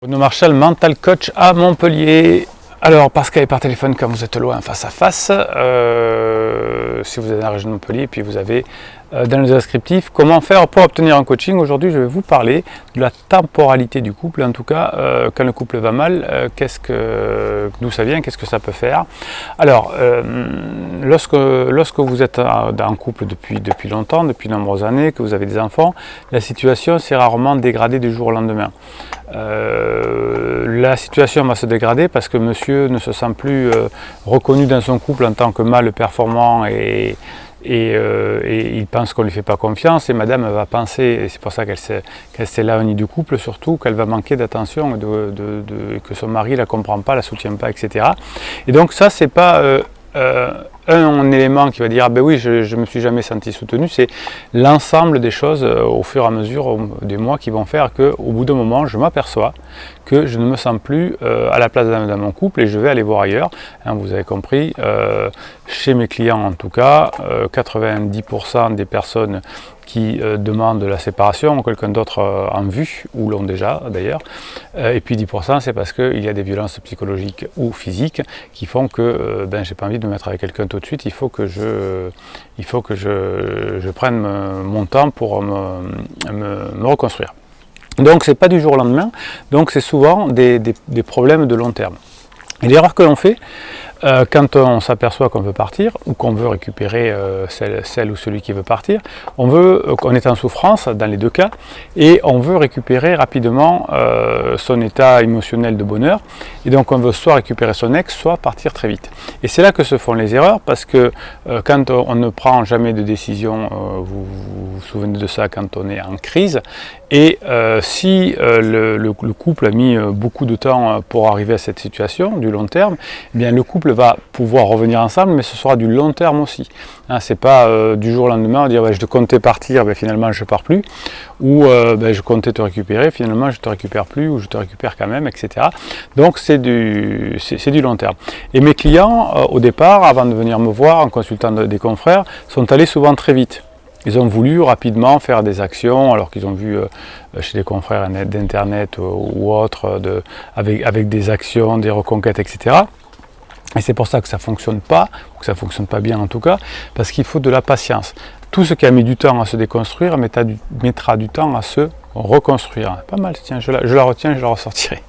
Bruno Marchal, mental coach à Montpellier. Alors, par Skype et par téléphone quand vous êtes loin, face à face, si vous êtes dans la région de Montpellier, puis vous avez dans le descriptif comment faire pour obtenir un coaching. Aujourd'hui, je vais vous parler de la temporalité du couple, en tout cas, quand le couple va mal, d'où ça vient, qu'est-ce que ça peut faire. Alors, lorsque vous êtes en couple depuis longtemps, depuis de nombreuses années, que vous avez des enfants, la situation s'est rarement dégradée du jour au lendemain. La situation va se dégrader parce que monsieur ne se sent plus reconnu dans son couple en tant que mâle performant et il pense qu'on ne lui fait pas confiance, et madame va penser, et c'est pour ça qu'elle s'éloigne du couple, surtout qu'elle va manquer d'attention, que son mari ne la comprend pas, la soutient pas, etc. Et donc ça, c'est pas un élément qui va dire ah ben oui, je me suis jamais senti soutenu, c'est l'ensemble des choses au fur et à mesure des mois qui vont faire qu'au bout d'un moment je m'aperçois que je ne me sens plus à la place dans mon couple et je vais aller voir ailleurs. Hein, vous avez compris, chez mes clients en tout cas, 90% des personnes qui demandent la séparation ont quelqu'un d'autre en vue, ou l'ont déjà d'ailleurs, et puis 10% c'est parce qu'il y a des violences psychologiques ou physiques qui font que j'ai pas envie de me mettre avec quelqu'un tout de suite, il faut que je prenne mon temps pour me reconstruire. Donc c'est pas du jour au lendemain, donc c'est souvent des problèmes de long terme. Et l'erreur que l'on fait, quand on s'aperçoit qu'on veut partir ou qu'on veut récupérer celle ou celui qui veut partir, on est en souffrance dans les deux cas et on veut récupérer rapidement son état émotionnel de bonheur, et donc on veut soit récupérer son ex, soit partir très vite. Et c'est là que se font les erreurs, parce que quand on ne prend jamais de décision, vous vous souvenez de ça quand on est en crise, et si le couple a mis beaucoup de temps pour arriver à cette situation, du long terme, eh bien le couple va pouvoir revenir ensemble, mais ce sera du long terme aussi. Hein, c'est pas du jour au lendemain dire je te comptais partir, finalement je pars plus, ou je comptais te récupérer, finalement je te récupère plus, ou je te récupère quand même, etc. Donc c'est du long terme. Et mes clients, au départ, avant de venir me voir en consultant des confrères, sont allés souvent très vite. Ils ont voulu rapidement faire des actions, alors qu'ils ont vu chez des confrères d'internet ou autres, avec des actions, des reconquêtes, etc. Et c'est pour ça que ça ne fonctionne pas, ou que ça ne fonctionne pas bien en tout cas, parce qu'il faut de la patience. Tout ce qui a mis du temps à se déconstruire mettra du temps à se reconstruire. Pas mal, tiens, je la retiens, je la ressortirai.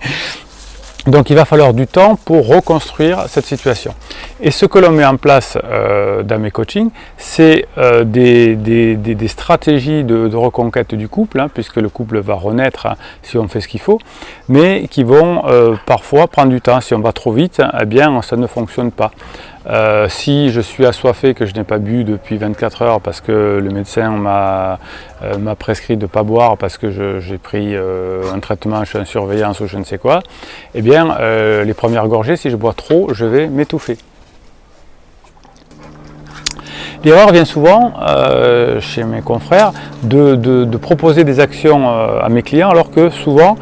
Donc il va falloir du temps pour reconstruire cette situation. Et ce que l'on met en place dans mes coachings, c'est des stratégies de reconquête du couple, hein, puisque le couple va renaître si on fait ce qu'il faut, mais qui vont parfois prendre du temps. Si on va trop vite, eh bien ça ne fonctionne pas. Si je suis assoiffé, que je n'ai pas bu depuis 24 heures parce que le médecin m'a prescrit de ne pas boire parce que j'ai pris un traitement, je suis en surveillance ou je ne sais quoi, eh bien les premières gorgées, si je bois trop, je vais m'étouffer. L'erreur vient souvent chez mes confrères de proposer des actions à mes clients, alors que souvent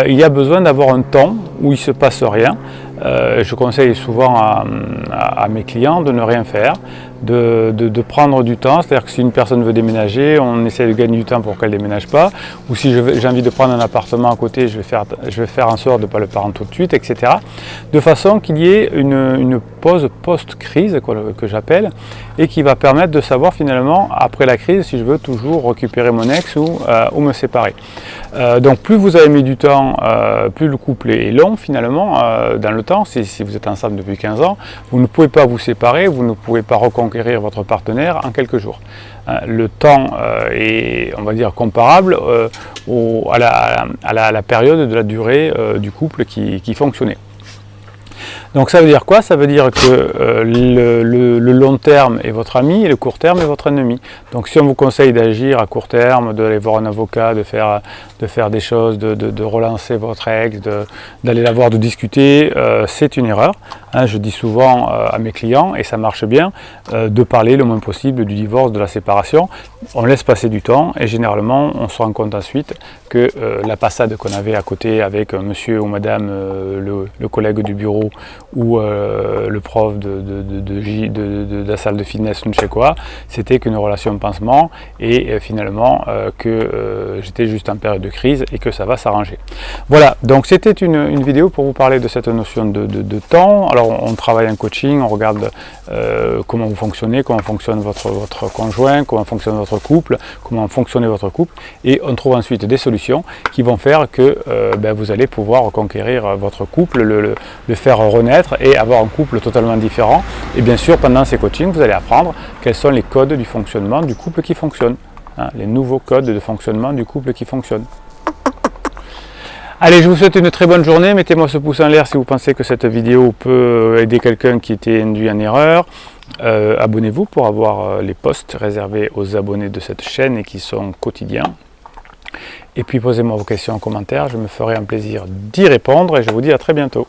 il y a besoin d'avoir un temps où il ne se passe rien. Je conseille souvent à mes clients de ne rien faire, de prendre du temps, c'est-à-dire que si une personne veut déménager, on essaie de gagner du temps pour qu'elle ne déménage pas, ou si j'ai envie de prendre un appartement à côté, je vais faire en sorte de ne pas le prendre tout de suite, etc. De façon qu'il y ait une pause post-crise, que j'appelle, et qui va permettre de savoir finalement, après la crise, si je veux toujours récupérer mon ex ou me séparer. Donc plus vous avez mis du temps, plus le couple est long finalement, dans le temps. Si vous êtes ensemble depuis 15 ans, vous ne pouvez pas vous séparer, vous ne pouvez pas reconquérir votre partenaire en quelques jours. Le temps est, on va dire, comparable à la période de la durée du couple qui fonctionnait. Donc ça veut dire quoi? Ça veut dire que le long terme est votre ami et le court terme est votre ennemi. Donc si on vous conseille d'agir à court terme, d'aller voir un avocat, de faire des choses, de relancer votre ex, d'aller la voir, de discuter, c'est une erreur. Hein, je dis souvent à mes clients, et ça marche bien, de parler le moins possible du divorce, de la séparation. On laisse passer du temps et généralement on se rend compte ensuite que la passade qu'on avait à côté avec monsieur ou madame, le collègue du bureau, ou le prof de la salle de fitness, je ne sais quoi, c'était qu'une relation pansement et finalement que j'étais juste en période de crise et que ça va s'arranger. Voilà, donc c'était une vidéo pour vous parler de cette notion de temps. Alors on travaille en coaching, on regarde comment vous fonctionnez, comment fonctionne votre conjoint, comment fonctionne votre couple, comment fonctionne votre couple, et on trouve ensuite des solutions qui vont faire que vous allez pouvoir conquérir votre couple, le faire renaître et avoir un couple totalement différent. Et bien sûr, pendant ces coachings, vous allez apprendre quels sont les codes du fonctionnement du couple qui fonctionne, hein, les nouveaux codes de fonctionnement du couple qui fonctionne. Allez, je vous souhaite une très bonne journée. Mettez-moi ce pouce en l'air si vous pensez que cette vidéo peut aider quelqu'un qui était induit en erreur. Abonnez-vous pour avoir les posts réservés aux abonnés de cette chaîne et qui sont quotidiens. Et puis posez-moi vos questions en commentaire, je me ferai un plaisir d'y répondre et je vous dis à très bientôt.